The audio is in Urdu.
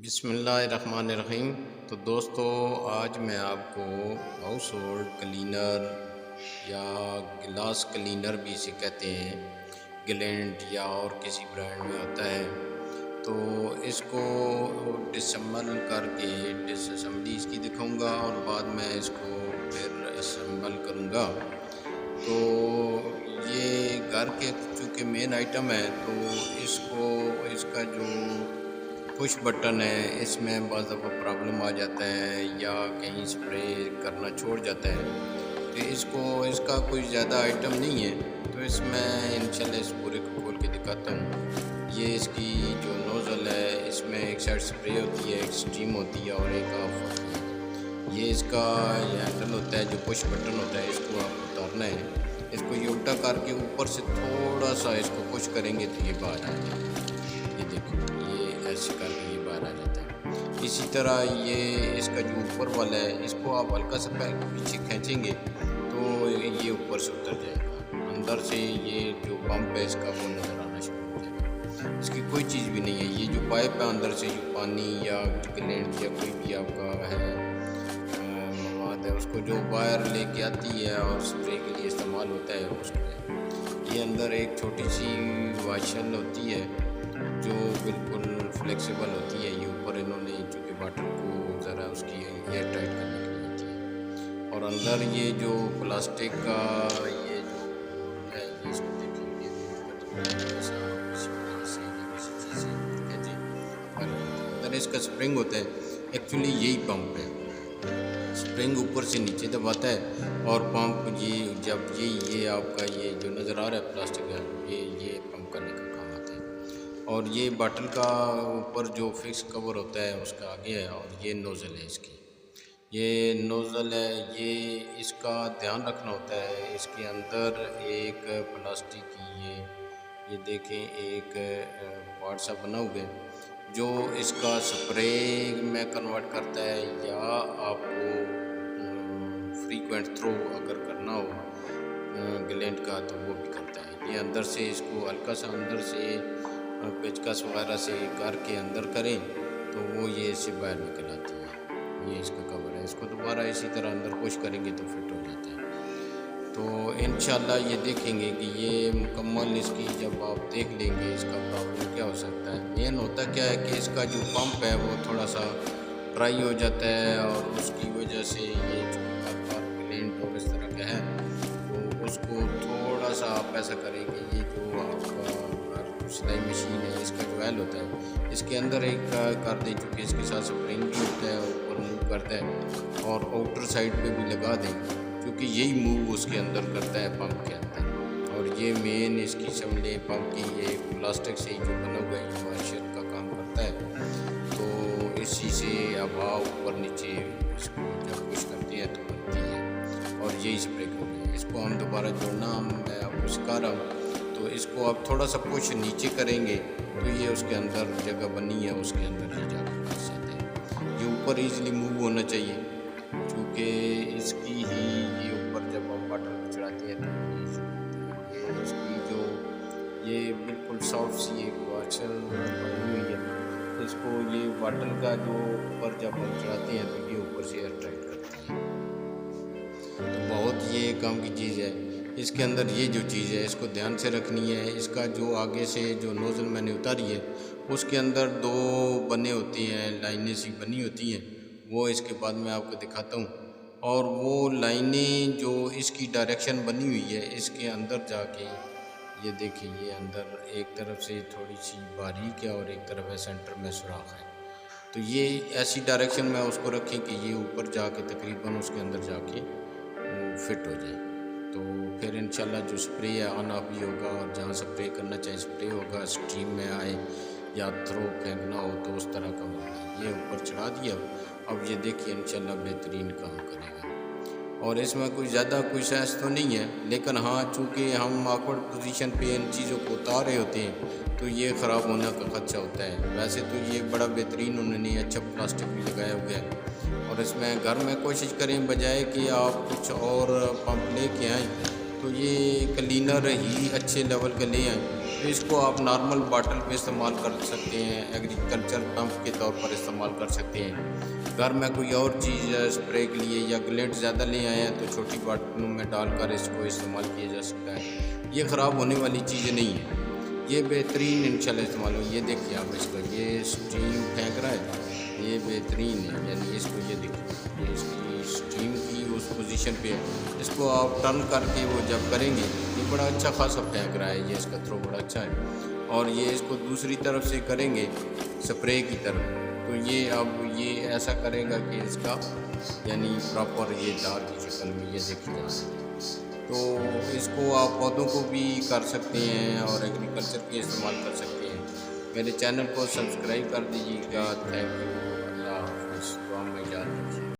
بسم اللہ الرحمن الرحیم۔ تو دوستو، آج میں آپ کو ہاؤس ہولڈ کلینر یا گلاس کلینر بھی اسے کہتے ہیں، گلینٹ یا اور کسی برانڈ میں ہوتا ہے، تو اس کو ڈسمبل کر کے ڈس اسمبلی اس کی دکھاؤں گا اور بعد میں اس کو پھر اسمبل کروں گا۔ تو یہ گھر کے چونکہ مین آئٹم ہے، تو اس کا جو پش بٹن ہے، اس میں بعض دفعہ پرابلم آ جاتا ہے یا کہیں اسپرے کرنا چھوڑ جاتا ہے، تو اس کا کوئی زیادہ آئٹم نہیں ہے، تو اس میں انشاءاللہ اس پورے کو کھول کے دکھاتا ہوں۔ یہ اس کی جو نوزل ہے، اس میں ایک سائڈ اسپرے ہوتی ہے، ایک سٹیم ہوتی ہے اور ایک آف ہوتی ہے۔ یہ اس کا ہینڈل ہوتا ہے، جو پش بٹن ہوتا ہے، اس کو آپ اتارنا ہے۔ اس کو یہ الٹا کر کے اوپر سے تھوڑا سا اس کو پش کریں گے تو یہ باہر آ جائے گا۔ یہ دیکھو، یہ ایسے کر کے یہ باہر آ جاتا ہے۔ اسی طرح یہ اس کا جو اوپر والا ہے، اس کو آپ ہلکا سا پیچھے کھینچیں گے تو یہ اوپر سے اتر جائے گا۔ اندر سے یہ جو پمپ ہے اس کا وہ نظر آنا شروع ہو جائے گا۔ اس کی کوئی چیز بھی نہیں ہے، یہ جو پائپ ہے اندر سے جو پانی یا گلینٹ یا کوئی بھی آپ کا ہے مواد ہے، اس کو جو باہر لے کے آتی ہے اور اسپرے کے لیے استعمال ہوتا ہے اس کو ہے۔ یہ اندر ایک چھوٹی سی واشل ہوتی ہے جو بالکل فلیکسیبل ہوتی ہے۔ یہ اوپر انہوں نے چونکہ باٹل کو ذرا اس کی ایئر ٹائٹ کرنے کے لیے ہوتی ہے، اور اندر یہ جو پلاسٹک کا یہ جو ہے، یہ اس کو دیکھیں گے اندر اس کا سپرنگ ہوتا ہے، ایکچولی یہی پمپ ہے۔ سپرنگ اوپر سے نیچے دباتا ہے اور پمپ یہ جب یہ آپ کا یہ جو نظر آ رہا ہے پلاسٹک کا، یہ پمپ کرنے کا کام آتا ہے۔ اور یہ باٹل کا اوپر جو فکس کور ہوتا ہے اس کا آگے ہے، اور یہ نوزل ہے اس کی۔ یہ نوزل ہے، یہ اس کا دھیان رکھنا ہوتا ہے۔ اس کے اندر ایک پلاسٹک کی یہ دیکھیں ایک پارٹ سا بنا ہوا ہے جو اس کا سپرے میں کنورٹ کرتا ہے، یا آپ کو فریکوینٹ تھرو اگر کرنا ہو گلینٹ کا تو وہ بھی کرتا ہے۔ یہ اندر سے اس کو ہلکا سا اندر سے پیچکس وغیرہ سے کر کے اندر کریں تو وہ یہ اس سے باہر نکل آتی ہے۔ یہ اس کا کور ہے، اس کو دوبارہ اسی طرح اندر پش کریں گے تو فٹ ہو جاتا ہے۔ تو انشاءاللہ یہ دیکھیں گے کہ یہ مکمل اس کی جب آپ دیکھ لیں گے اس کا پرابلم کیا ہو سکتا ہے۔ مین ہوتا کیا ہے کہ اس کا جو پمپ ہے وہ تھوڑا سا ڈرائی ہو جاتا ہے، اور اس کی وجہ سے یہ جو آپ کا گلینٹ اور اس طرح کا ہے تو اس کو تھوڑا سا آپ ایسا کریں کہ یہ جو آپ کا سلائی مشین ہے، اس کا جو آئل ہوتا ہے اس کے اندر ایک کر دیں، چونکہ اس کے ساتھ سپرنگ بھی ہوتا ہے، اوپر موو کرتا ہے، اور آؤٹر سائڈ پہ بھی لگا دیں کیونکہ یہی موو اس کے اندر کرتا ہے پمپ کے اندر۔ اور یہ مین اس کی سمجھے پمپ کی یہ پلاسٹک سے جو بنا ہوا ہے، یہ واشر کا کام کرتا ہے، تو اسی سے ہوا اوپر نیچے اس کو جب پش کرتے ہیں تو بنتی ہے، اور یہی اسپرے کرتے ہیں۔ اس کو ہم دوبارہ جوڑنا میں آپ کو سکھا رہا ہوں، تو اس کو آپ تھوڑا سا پش نیچے کریں گے تو یہ اس کے اندر جگہ بنی ہے، اس کے اندر یہ جا کے پھنس جاتا ہے۔ یہ اوپر ایزیلی موو ہونا چاہیے، چونکہ اس کی ہی یہ اوپر جب آپ باٹل کو چڑھاتے ہیں تو یہ اس کی جو یہ بالکل سافٹ سی ایک واشر بنی ہوئی ہے، اس کو یہ باٹل کا جو اوپر جب ہم چڑھاتے ہیں تو یہ اوپر سے ایئر ٹائٹ کرتی ہے۔ تو بہت یہ کام کی چیز ہے۔ اس کے اندر یہ جو چیز ہے اس کو دھیان سے رکھنی ہے۔ اس کا جو آگے سے جو نوزل میں نے اتاری ہے اس کے اندر دو بنے ہوتے ہیں، لائنیں سی بنی ہوتی ہیں، وہ اس کے بعد میں آپ کو دکھاتا ہوں۔ اور وہ لائنیں جو اس کی ڈائریکشن بنی ہوئی ہے، اس کے اندر جا کے یہ دیکھیں، یہ اندر ایک طرف سے تھوڑی سی باریک ہے اور ایک طرف ہے سینٹر میں سوراخ ہے، تو یہ ایسی ڈائریکشن میں اس کو رکھیں کہ یہ اوپر جا کے تقریباً اس کے اندر جا کے وہ فٹ ہو جائے۔ تو پھر انشاءاللہ جو سپرے ہے آن آف بھی ہوگا، اور جہاں سپرے کرنا چاہے سپرے ہوگا، سٹیم میں آئے یا تھرو پھینکنا ہو تو اس طرح کا ہوگا۔ یہ اوپر چڑھا دیا، اب یہ دیکھیے انشاءاللہ بہترین کام کرے گا۔ اور اس میں کوئی زیادہ کوئی سائنس تو نہیں ہے، لیکن ہاں چونکہ ہم آکورڈ پوزیشن پہ ان چیزوں کو اتار رہے ہوتے ہیں تو یہ خراب ہونے کا خدشہ ہوتا ہے۔ ویسے تو یہ بڑا بہترین انہوں نے اچھا پلاسٹک بھی لگایا ہوا ہے، اور اس میں گھر میں کوشش کریں بجائے کہ آپ کچھ اور پمپ لے کے آئیں تو تو یہ کلینر ہی اچھے لیول کا لے آئیں تو اس کو آپ نارمل باٹل پہ استعمال کر سکتے ہیں، ایگریکلچر پمپ کے طور پر استعمال کر سکتے ہیں۔ گھر میں کوئی اور چیز اسپرے کے لیے یا گلینٹ زیادہ لے آئے ہیں تو چھوٹی باٹلوں میں ڈال کر اس کو استعمال کیا جا سکتا ہے۔ یہ خراب ہونے والی چیزیں نہیں ہیں، یہ بہترین انشاءاللہ استعمال ہو۔ یہ دیکھیے آپ اس کا یہ سٹیم پھینک رہا ہے، یہ بہترین ہے، یعنی اس کو یہ دیکھیے یہ اس کی سٹیم کی اس پوزیشن پہ ہے۔ اس کو آپ ٹرن کر کے وہ جب کریں گے یہ بڑا اچھا خاصا پھینک رہا ہے، یہ اس کا تھرو بڑا اچھا ہے۔ اور یہ اس کو دوسری طرف سے کریں گے سپرے کی طرف تو یہ اب یہ ایسا کرے گا کہ اس کا یعنی پراپر یہ دار کی شکل میں یہ دیکھی جا سکتی۔ تو اس کو آپ پودوں کو بھی کر سکتے ہیں اور ایگریکلچر کے استعمال کر سکتے ہیں۔ میرے چینل کو سبسکرائب کر دیجیے گا۔ Thank you.